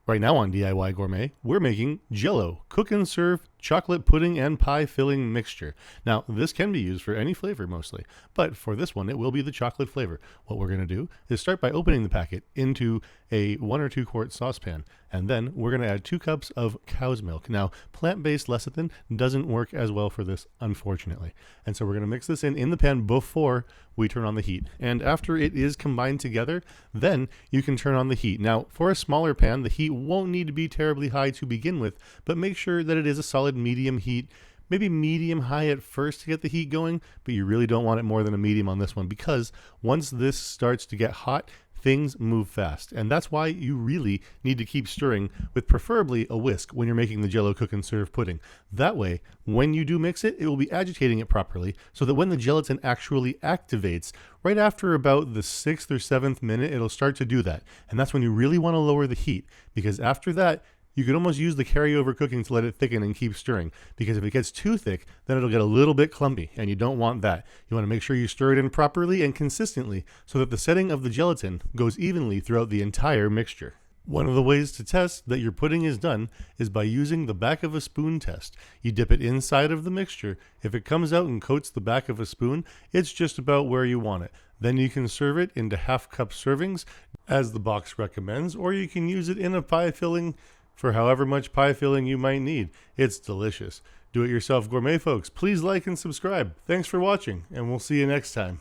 Right now on DIY Gourmet, we're making Jell-O, cook and serve chocolate pudding and pie filling mixture. Now, this can be used for any flavor mostly, but for this one, it will be the chocolate flavor. What we're going to do is start by opening the packet into a 1 or 2 quart saucepan, and then we're going to add 2 cups of cow's milk. Now, plant-based lecithin doesn't work as well for this, unfortunately. And so we're going to mix this in the pan before we turn on the heat. And after it is combined together, then you can turn on the heat. Now, for a smaller pan, the heat won't need to be terribly high to begin with, but make sure that it is a solid medium heat, maybe medium high at first to get the heat going, but you really don't want it more than a medium on this one, because once this starts to get hot, things move fast. And that's why you really need to keep stirring with preferably a whisk when you're making the Jell-O cook and serve pudding. That way, when you do mix it, it will be agitating it properly so that when the gelatin actually activates, right after about the 6th or 7th minute, it'll start to do that. And that's when you really want to lower the heat, because after that, you can almost use the carryover cooking to let it thicken and keep stirring, because if it gets too thick, then it'll get a little bit clumpy, and you don't want that. You want to make sure you stir it in properly and consistently so that the setting of the gelatin goes evenly throughout the entire mixture. One of the ways to test that your pudding is done is by using the back of a spoon test. You dip it inside of the mixture. If it comes out and coats the back of a spoon, it's just about where you want it. Then you can serve it into half-cup servings, as the box recommends, or you can use it in a pie filling for however much pie filling you might need. It's delicious. Do it yourself gourmet folks. Please like and subscribe. Thanks for watching, and we'll see you next time.